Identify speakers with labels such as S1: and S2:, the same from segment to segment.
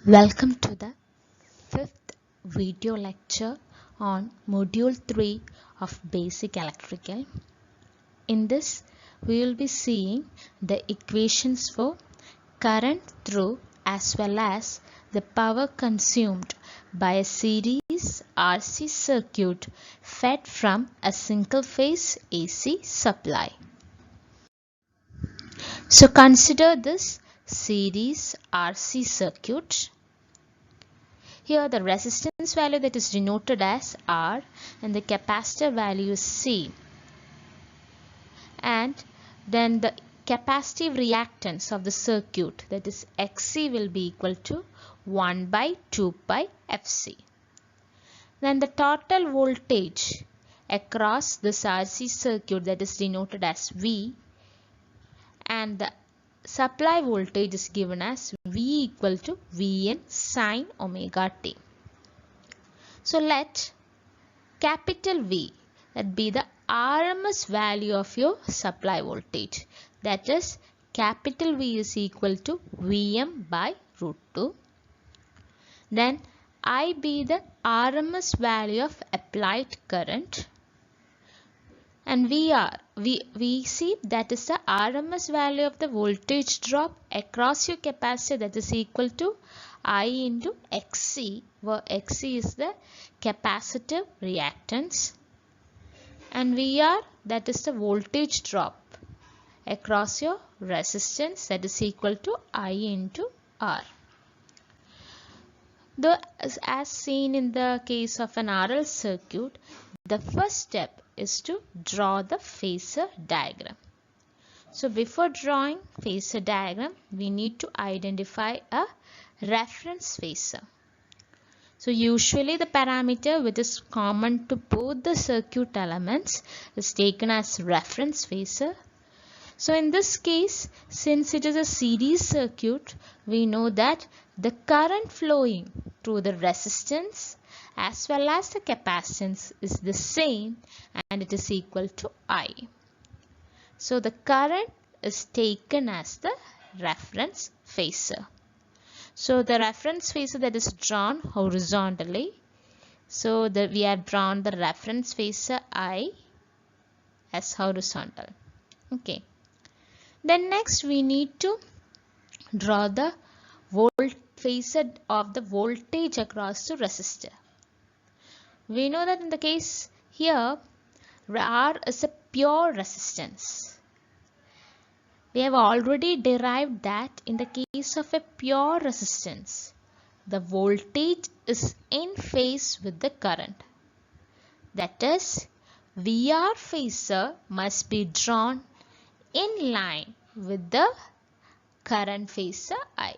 S1: Welcome to the fifth video lecture on Module 3 of Basic Electrical. In this, we will be seeing the equations for current through as well as the power consumed by a series RC circuit fed from a single phase AC supply. So consider this series RC circuit. Here the resistance value that is denoted as R and the capacitor value is C. And then the capacitive reactance of the circuit, that is Xc, will be equal to 1 by 2 pi Fc. Then the total voltage across this RC circuit, that is denoted as V, and the supply voltage is given as V equal to Vn sin omega t. So let capital V, that be the RMS value of your supply voltage, that is capital V is equal to Vm by root 2. Then I be the RMS value of applied current, and Vc, that is the RMS value of the voltage drop across your capacitor, that is equal to I into Xc, where Xc is the capacitive reactance, and Vr, that is the voltage drop across your resistance, that is equal to I into R. As seen in the case of an RL circuit, the first step is to draw the phasor diagram. So before drawing phasor diagram, we need to identify a reference phasor. So usually the parameter which is common to both the circuit elements is taken as reference phasor. So in this case, since it is a series circuit, we know that the current flowing through the resistance as well as the capacitance is the same, and it is equal to I. So the current is taken as the reference phasor. So the reference phasor that is drawn horizontally. So we have drawn the reference phasor I as horizontal. Okay. Then next we need to draw the phasor of the voltage across the resistor. We know that in the case here, R is a pure resistance. We have already derived that in the case of a pure resistance, the voltage is in phase with the current. That is, VR phasor must be drawn in line with the current phasor I.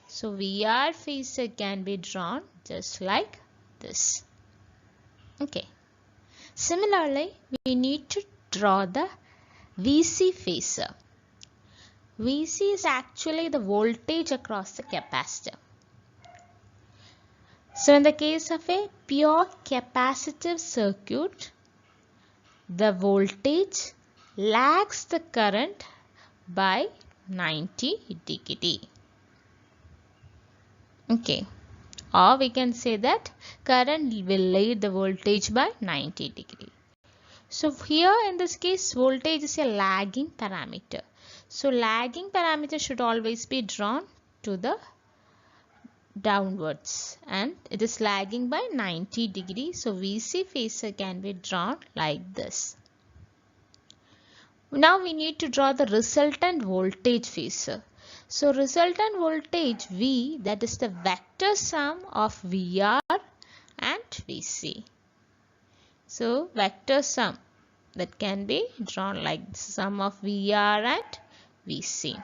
S1: So VR phasor can be drawn just like this. Okay. Similarly, we need to draw the VC phasor. VC is actually the voltage across the capacitor. So in the case of a pure capacitive circuit, the voltage lags the current by 90 degree. Okay. Or we can say that current will lead the voltage by 90 degree. So here in this case, voltage is a lagging parameter. So lagging parameter should always be drawn to the downwards, and it is lagging by 90 degree. So VC phasor can be drawn like this. Now we need to draw the resultant voltage phasor. So resultant voltage V, that is the vector sum of VR and VC. So vector sum that can be drawn like the sum of VR and VC.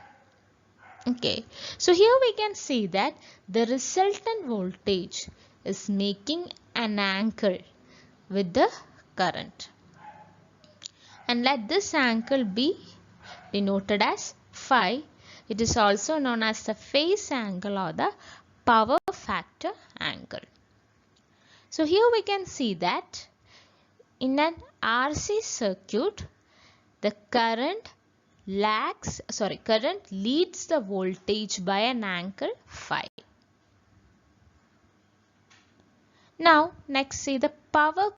S1: Okay, so here we can see that the resultant voltage is making an angle with the current. And let this angle be denoted as phi. It is also known as the phase angle or the power factor angle. So here we can see that in an RC circuit, the current leads the voltage by an angle phi. Now next see the power.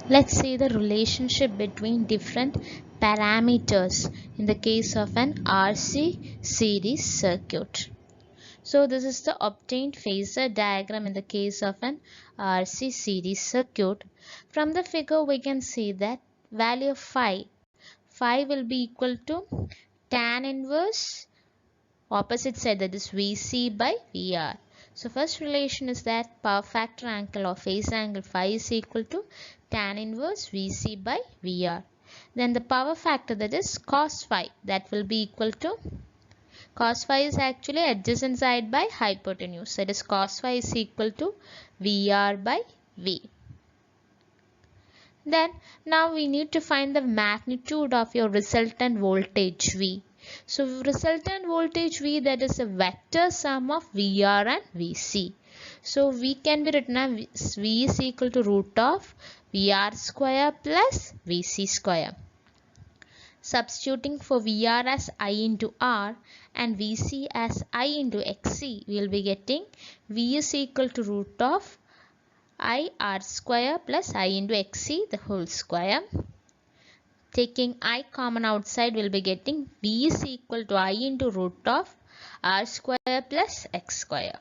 S1: Let's see the relationship between different parameters in the case of an RC series circuit. So this is the obtained phasor diagram in the case of an RC series circuit. From the figure we can see that value of phi will be equal to tan inverse opposite side, that is VC by VR. So first relation is that power factor angle or phase angle phi is equal to tan inverse VC by VR. Then the power factor, that is cos phi, that will be equal to, cos phi is actually adjacent side by hypotenuse, that is cos phi is equal to VR by V. Then now we need to find the magnitude of your resultant voltage V. So resultant voltage V, that is a vector sum of VR and VC. So V can be written as V is equal to root of VR square plus VC square. Substituting for VR as I into R and VC as I into XC, we will be getting V is equal to root of I R square plus I into XC the whole square. Taking I common outside, we will be getting V is equal to I into root of R square plus X square.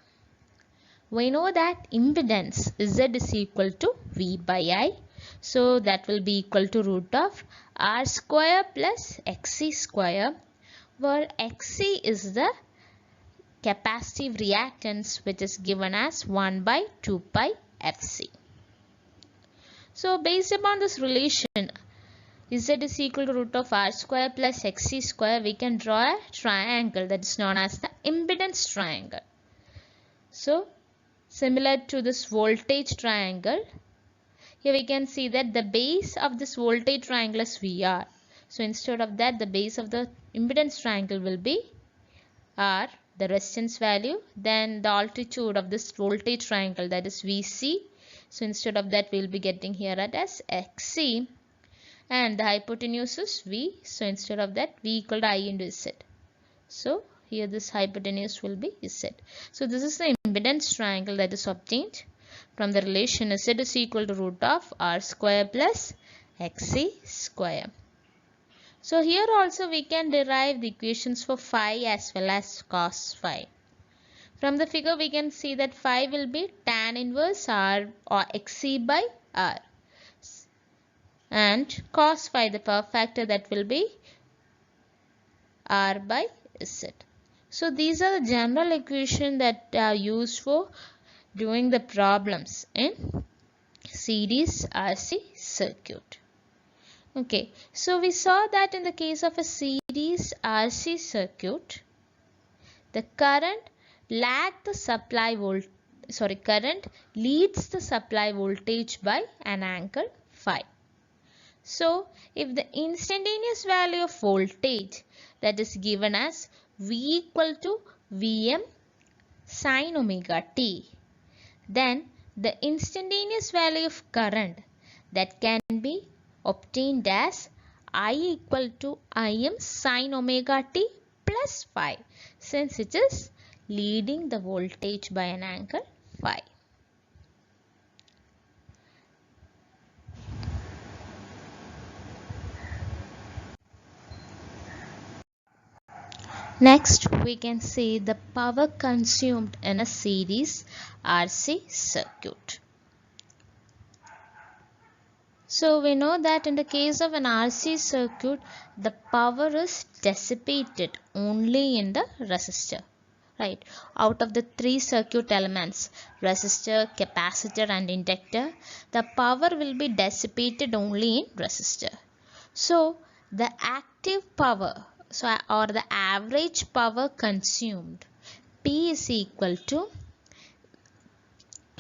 S1: We know that impedance Z is equal to V by I. So that will be equal to root of R square plus XC square, where XC is the capacitive reactance, which is given as 1 by 2 pi Fc. So based upon this relation, Z is equal to root of R square plus XC square, we can draw a triangle that is known as the impedance triangle. So similar to this voltage triangle, here we can see that the base of this voltage triangle is VR. So instead of that, the base of the impedance triangle will be R, the resistance value, then the altitude of this voltage triangle, that is VC. So instead of that, we will be getting here as XC, and the hypotenuse is V. So instead of that, V equal to I into Z. So here this hypotenuse will be Z. So this is the impedance triangle that is obtained from the relation Z is equal to root of R square plus XC square. So here also we can derive the equations for phi as well as cos phi. From the figure we can see that phi will be tan inverse R or XC by R, and cos phi, the power factor, that will be R by Z. So these are the general equations that are used for doing the problems in series RC circuit. Okay, so we saw that in the case of a series RC circuit, the current leads the supply voltage by an angle phi. So if the instantaneous value of voltage, that is given as V equal to Vm sin omega t, then the instantaneous value of current, that can be obtained as I equal to Im sin omega t plus phi, since it is leading the voltage by an angle phi. Next, we can see the power consumed in a series RC circuit. So we know that in the case of an RC circuit, the power is dissipated only in the resistor. Right, out of the three circuit elements, resistor, capacitor and inductor, the power will be dissipated only in resistor. So the active power, or the average power consumed, P is equal to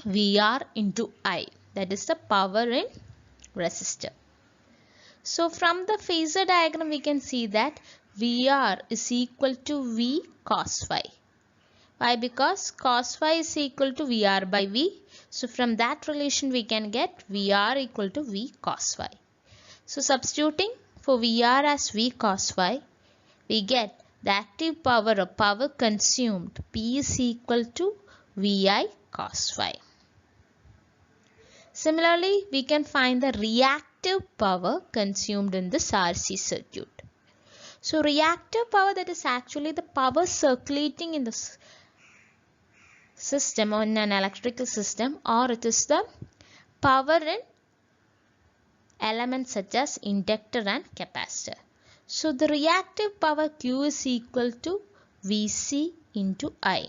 S1: VR into I, that is the power in resistor. So from the phasor diagram we can see that VR is equal to V cos phi. Why? Because cos phi is equal to VR by V. So from that relation we can get VR equal to V cos phi. So substituting for VR as V cos phi, we get the active power or power consumed, P is equal to VI cos phi. Similarly, we can find the reactive power consumed in this RC circuit. So reactive power, that is actually the power circulating in the system or in an electrical system, or it is the power in elements such as inductor and capacitor. So the reactive power Q is equal to Vc into I.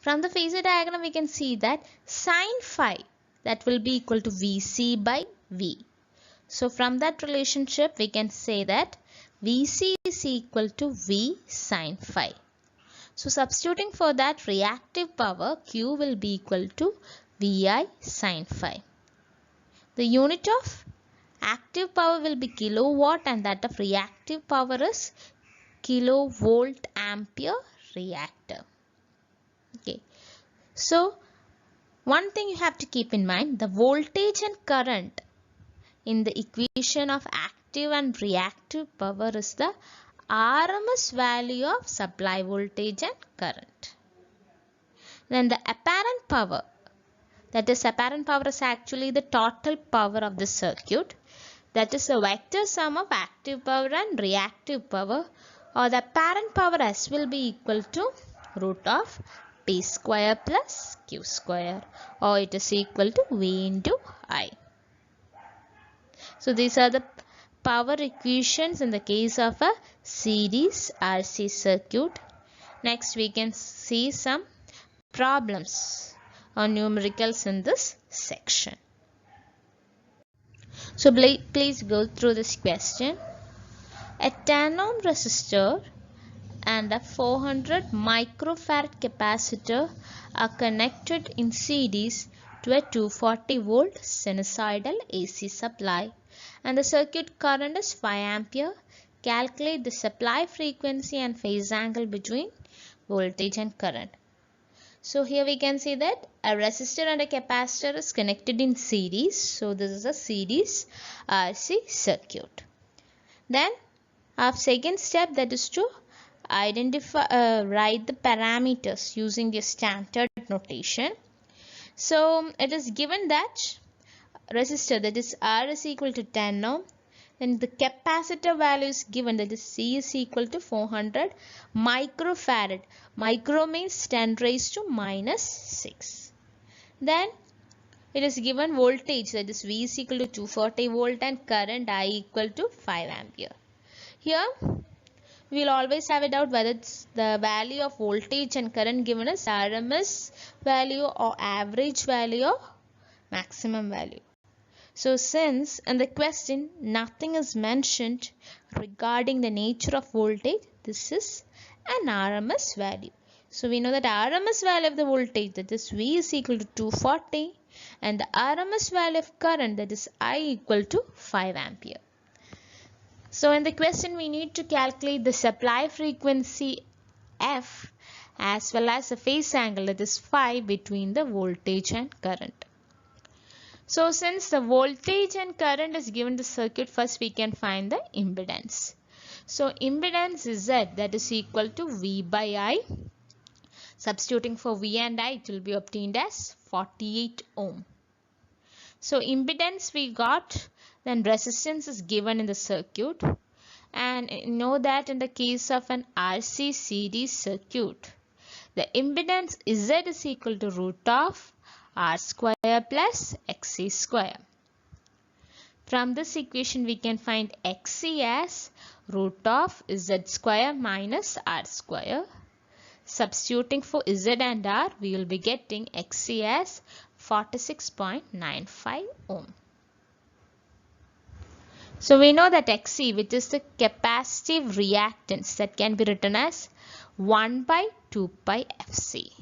S1: From the phasor diagram we can see that sin phi, that will be equal to Vc by V. So from that relationship we can say that Vc is equal to V sin phi. So substituting for that, reactive power Q will be equal to Vi sin phi. The unit of active power will be kilowatt and that of reactive power is kilovolt ampere reactor. Okay. So one thing you have to keep in mind, the voltage and current in the equation of active and reactive power is the RMS value of supply voltage and current. Then the apparent power, that is apparent power is actually the total power of the circuit, that is the vector sum of active power and reactive power, or the apparent power S will be equal to root of P square plus Q square, or it is equal to V into I. So these are the power equations in the case of a series RC circuit. Next we can see some problems or numericals in this section. So please go through this question. A 10 ohm resistor and a 400 microfarad capacitor are connected in series to a 240 volt sinusoidal AC supply and the circuit current is 5 ampere. Calculate the supply frequency and phase angle between voltage and current. So here we can see that a resistor and a capacitor is connected in series. So this is a series RC circuit. Then our second step, that is to identify, write the parameters using the standard notation. So it is given that resistor, that is R is equal to 10 ohm. Then the capacitor value is given, that is C is equal to 400 microfarad. Micro means 10 raised to minus 6. Then it is given voltage, that is V is equal to 240 volt and current I equal to 5 ampere. Here we will always have a doubt whether it's the value of voltage and current given as RMS value or average value or maximum value. So since in the question nothing is mentioned regarding the nature of voltage, this is an RMS value. So we know that RMS value of the voltage, that is V is equal to 240, and the RMS value of current, that is I equal to 5 ampere. So in the question we need to calculate the supply frequency F as well as the phase angle, that is phi, between the voltage and current. So since the voltage and current is given the circuit, first we can find the impedance. So impedance is Z, that is equal to V by I. Substituting for V and I, it will be obtained as 48 ohm. So impedance we got, then resistance is given in the circuit. And know that in the case of an RC series circuit, the impedance Z is equal to root of R square plus XC square. From this equation we can find XC as root of Z square minus R square. Substituting for Z and R, we will be getting XC as 46.95 ohm. So we know that XC, which is the capacitive reactance, that can be written as 1 by 2 pi FC.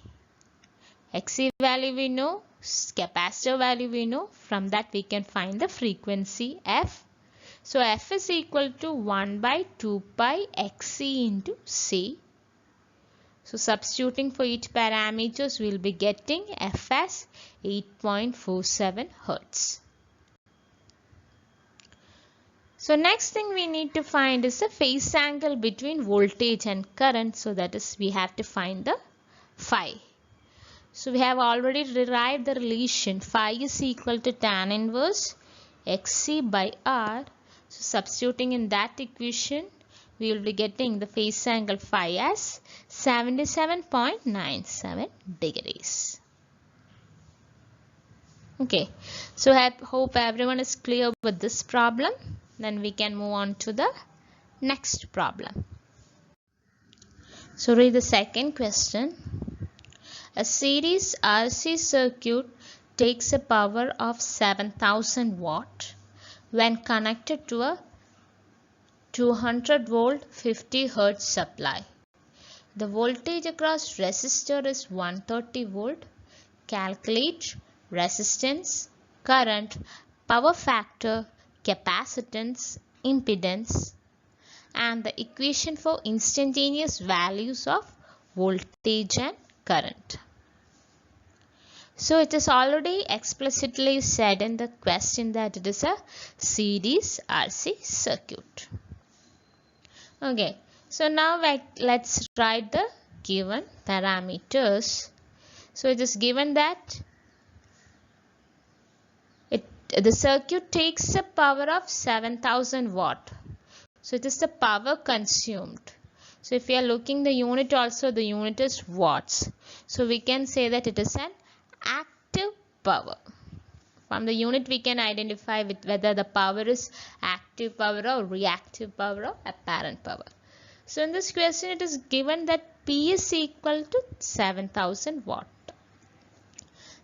S1: XC value we know, capacitor value we know, from that we can find the frequency F. So F is equal to 1 by 2 pi XC into C. So substituting for each parameters, we will be getting F as 8.47 Hertz. So next thing we need to find is the phase angle between voltage and current. So that is, we have to find the phi. So we have already derived the relation phi is equal to tan inverse Xc by R. So substituting in that equation, we will be getting the phase angle phi as 77.97 degrees. Okay, so I hope everyone is clear with this problem. Then we can move on to the next problem. So read the second question. A series RC circuit takes a power of 7000 watt when connected to a 200 volt 50 Hz supply. The voltage across resistor is 130 volt. Calculate resistance, current, power factor, capacitance, impedance, and the equation for instantaneous values of voltage and current. So it is already explicitly said in the question that it is a series RC circuit. Okay, so now let's write the given parameters. So it is given that the circuit takes a power of 7000 watt. So it is the power consumed. So if we are looking the unit also, the unit is watts. So we can say that it is an active power. From the unit we can identify with whether the power is active power or reactive power or apparent power. So in this question it is given that P is equal to 7000 watt.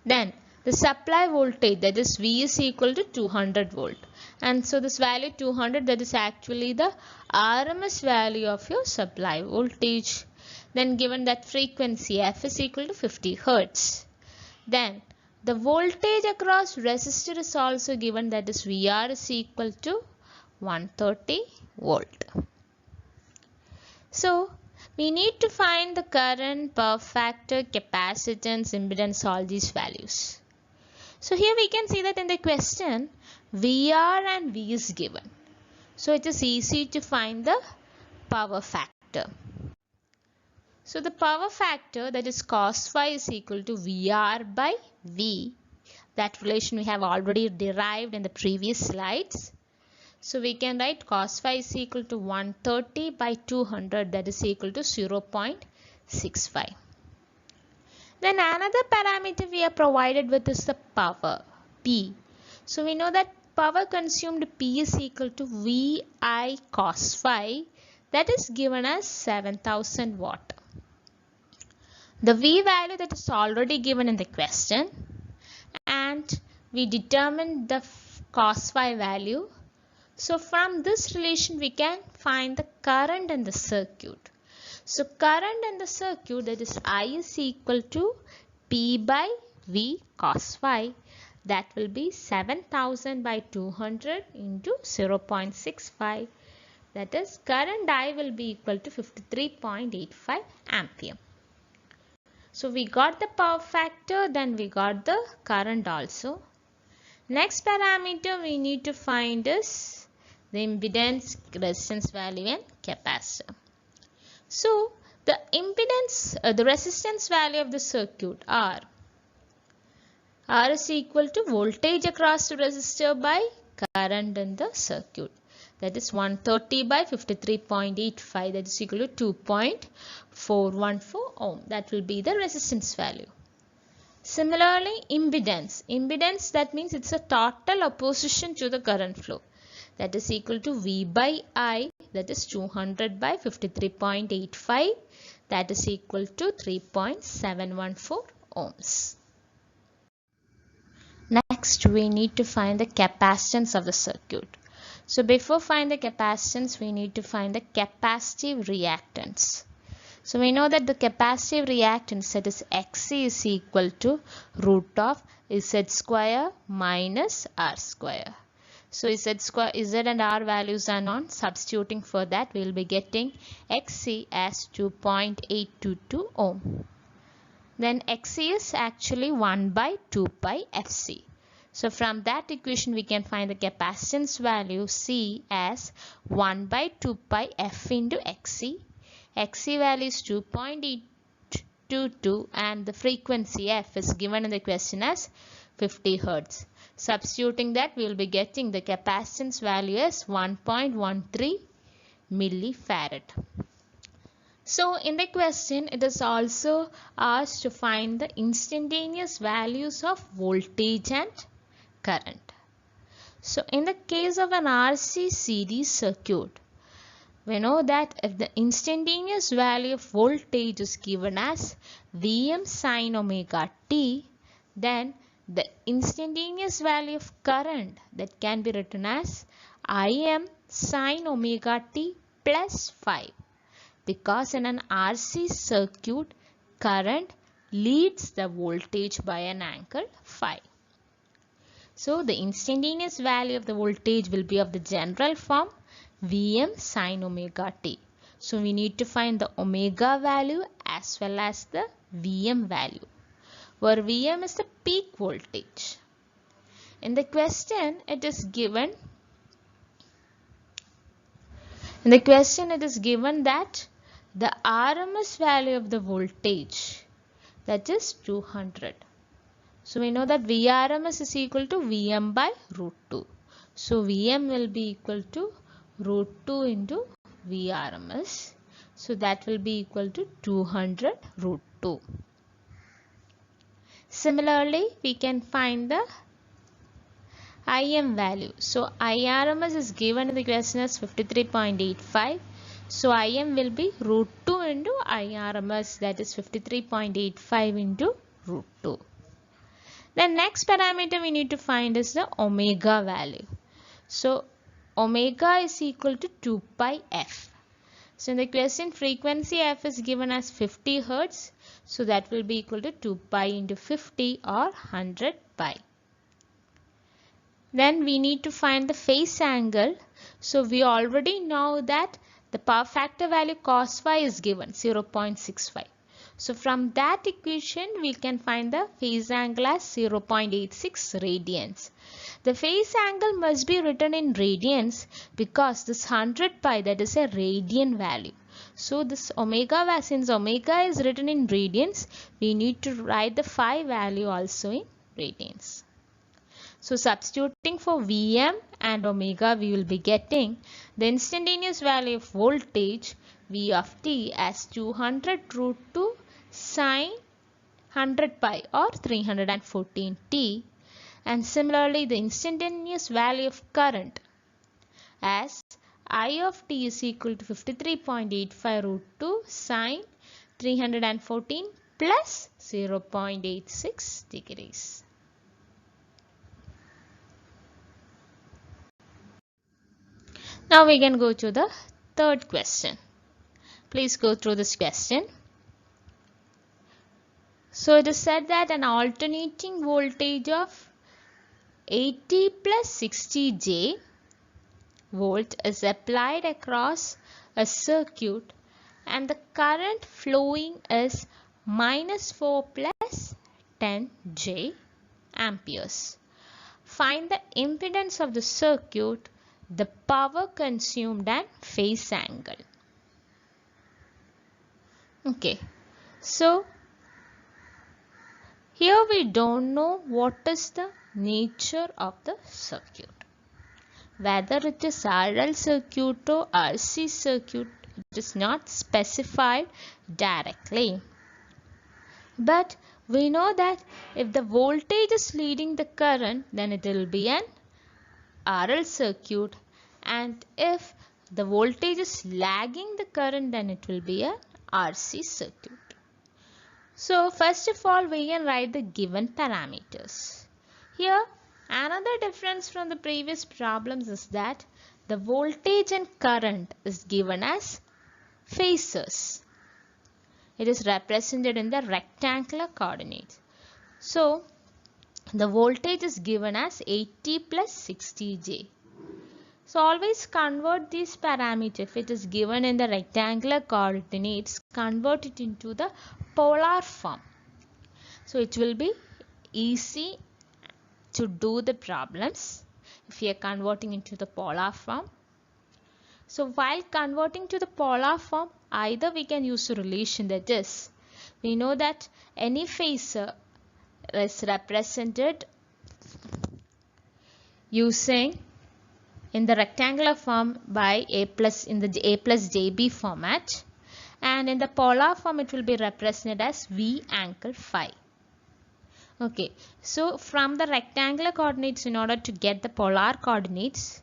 S1: Then the supply voltage, that is V, is equal to 200 volt. And so this value 200, that is actually the RMS value of your supply voltage. Then given that frequency F is equal to 50 Hz. Then the voltage across resistor is also given, that is VR is equal to 130 volt. So we need to find the current, power factor, capacitance, impedance, all these values. So here we can see that in the question VR and V is given. So it is easy to find the power factor. So the power factor, that is cos phi is equal to VR by V. That relation we have already derived in the previous slides. So we can write cos phi is equal to 130 by 200, that is equal to 0.65. Then another parameter we are provided with is the power, P. So we know that power consumed P is equal to VI cos phi, that is given as 7000 watt. The V value that is already given in the question, and we determined the cos phi value. So from this relation we can find the current in the circuit. So current in the circuit, that is I is equal to P by V cos phi, that will be 7000 by 200 into 0.65, that is current I will be equal to 53.85 ampere. So we got the power factor, then we got the current also. Next parameter we need to find is the impedance, resistance value and capacitor. So the impedance, the resistance value of the circuit R is equal to voltage across the resistor by current in the circuit. That is 130 by 53.85, that is equal to 2.414 ohm. That will be the resistance value. Similarly, impedance, that means it's a total opposition to the current flow. That is equal to V by I, that is 200 by 53.85, that is equal to 3.714 ohms. Next, we need to find the capacitance of the circuit. So before find the capacitance, we need to find the capacitive reactance. So we know that the capacitive reactance, that is Xc, is equal to root of Z square minus R square. So Z and R values are known. Substituting for that, we will be getting Xc as 2.822 ohm. Then Xc is actually 1 by 2 pi Fc. So from that equation we can find the capacitance value C as 1 by 2 pi F into Xc. Xc value is 2.822 522 and the frequency f is given in the question as 50 Hz. Substituting that, we will be getting the capacitance value as 1.13 millifarad. So in the question, it is also asked to find the instantaneous values of voltage and current. So in the case of an RC series circuit, we know that if the instantaneous value of voltage is given as Vm sin omega t, then the instantaneous value of current that can be written as Im sin omega t plus 5, because in an RC circuit, current leads the voltage by an angle phi. So the instantaneous value of the voltage will be of the general form Vm sin omega t. So we need to find the omega value as well as the Vm value, where Vm is the peak voltage. In the question, it is given that the RMS value of the voltage, that is 200. So we know that Vrms is equal to Vm by root 2. So Vm will be equal to root 2 into Vrms. So that will be equal to 200 root 2. Similarly, we can find the Im value. So Irms is given in the question as 53.85. So Im will be root 2 into Irms, that is 53.85 into root 2. The next parameter we need to find is the omega value. So omega is equal to 2 pi f. So in the question, frequency f is given as 50 Hz. So that will be equal to 2 pi into 50 or 100 pi. Then we need to find the phase angle. So we already know that the power factor value cos phi is given 0.65. So from that equation, we can find the phase angle as 0.86 radians. The phase angle must be written in radians because this 100 pi, that is a radian value. So this omega, since omega is written in radians, we need to write the phi value also in radians. So substituting for Vm and omega, we will be getting the instantaneous value of voltage V of t as 200 root 2 sin 100 pi or 314 t, and similarly the instantaneous value of current as I of t is equal to 53.85 root 2 sin 314 plus 0.86 degrees. Now we can go to the third question. Please go through this question. So it is said that an alternating voltage of 80 plus 60 J volt is applied across a circuit and the current flowing is minus 4 plus 10 J amperes. Find the impedance of the circuit, the power consumed and phase angle. Okay, so here we don't know what is the nature of the circuit. Whether it is RL circuit or RC circuit, it is not specified directly. But we know that if the voltage is leading the current, then it will be an RL circuit, and if the voltage is lagging the current, then it will be a RC circuit. So first of all, we can write the given parameters. Here another difference from the previous problems is that the voltage and current is given as phasors. It is represented in the rectangular coordinates. So the voltage is given as 80 plus 60 J. So always convert these parameters. If it is given in the rectangular coordinates, convert it into the polar form. So it will be easy to do the problems if you are converting into the polar form. So while converting to the polar form, either we can use a relation, that is We know that any phasor is represented using in the rectangular form by a plus jb format, and in the polar form it will be represented as v angle phi. Okay, so from the rectangular coordinates, in order to get the polar coordinates,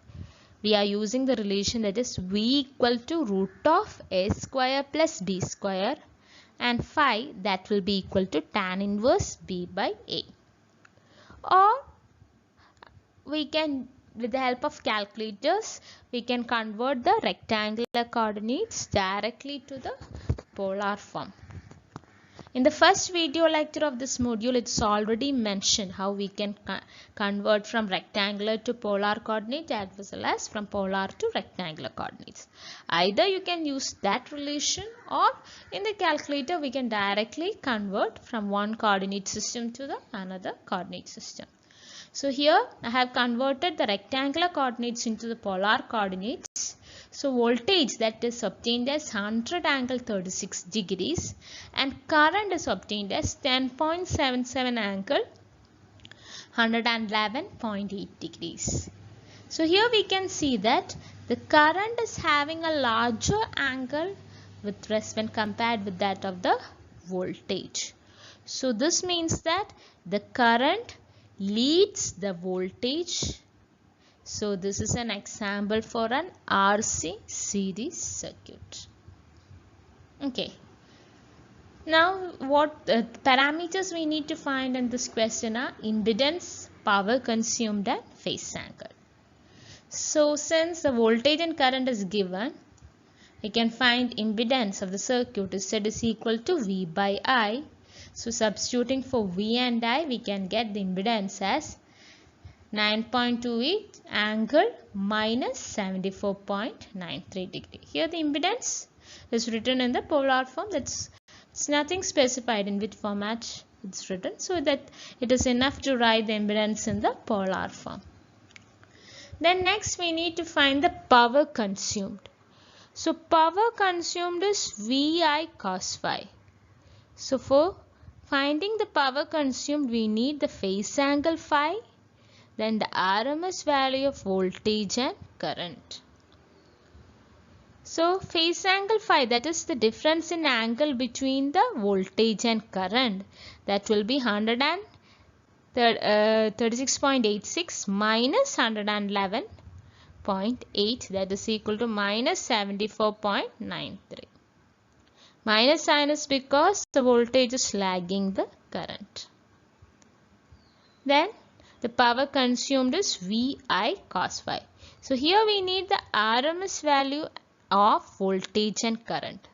S1: we are using the relation that is v equal to root of a square plus b square, and phi that will be equal to tan inverse b by a. Or we can, with the help of calculators, we can convert the rectangular coordinates directly to the polar form. In the first video lecture of this module, it's already mentioned how we can convert from rectangular to polar coordinate as well as from polar to rectangular coordinates. Either you can use that relation, or in the calculator we can directly convert from one coordinate system to the another coordinate system. So here I have converted the rectangular coordinates into the polar coordinates. So voltage that is obtained as 100 angle 36 degrees and current is obtained as 10.77 angle 111.8 degrees. So here we can see that the current is having a larger angle with respect when compared with that of the voltage. So this means that the current leads the voltage. So this is an example for an RC series circuit. Okay. Now what parameters we need to find in this question are impedance, power consumed and phase angle. So since the voltage and current is given, we can find impedance of the circuit is said is equal to V by I. So substituting for V and I, we can get the impedance as 9.28 angle minus 74.93 degree. Here the impedance is written in the polar form. It's nothing specified in which format it's written, so that it is enough to write the impedance in the polar form. Then next we need to find the power consumed. So power consumed is VI cos phi. So for finding the power consumed, we need the phase angle phi, then the RMS value of voltage and current. So phase angle phi, that is the difference in angle between the voltage and current, that will be 136.86 minus 111.8, that is equal to minus 74.93. Minus sign is because the voltage is lagging the current. Then the power consumed is VI cos phi. So here we need the RMS value of voltage and current.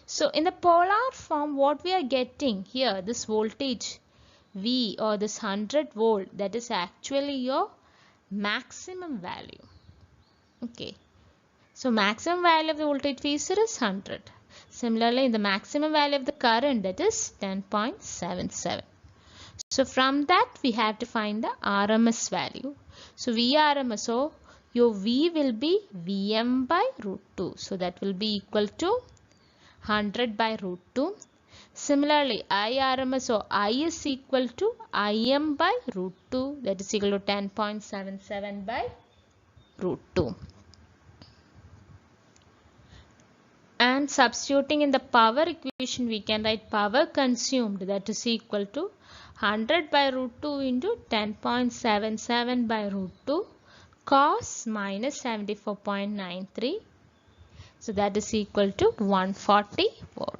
S1: So in the polar form, what we are getting here, this voltage V or this 100 volt, that is actually your maximum value. Okay. So maximum value of the voltage phasor is 100. Similarly, the maximum value of the current, that is 10.77. So from that we have to find the RMS value. So VRMS, so your V will be Vm by root 2. So that will be equal to 100 by root 2. Similarly, IRMS, so I is equal to Im by root 2. That is equal to 10.77 by root 2. And substituting in the power equation, we can write power consumed, that is equal to 100 by root 2 into 10.77 by root 2 cos minus 74.93. So that is equal to 140 volt.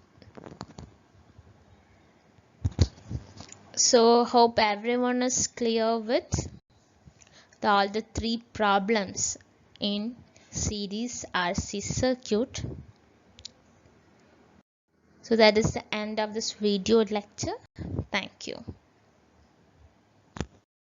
S1: So hope everyone is clear with all the three problems in series RC circuit. So that is the end of this video lecture. Thank you.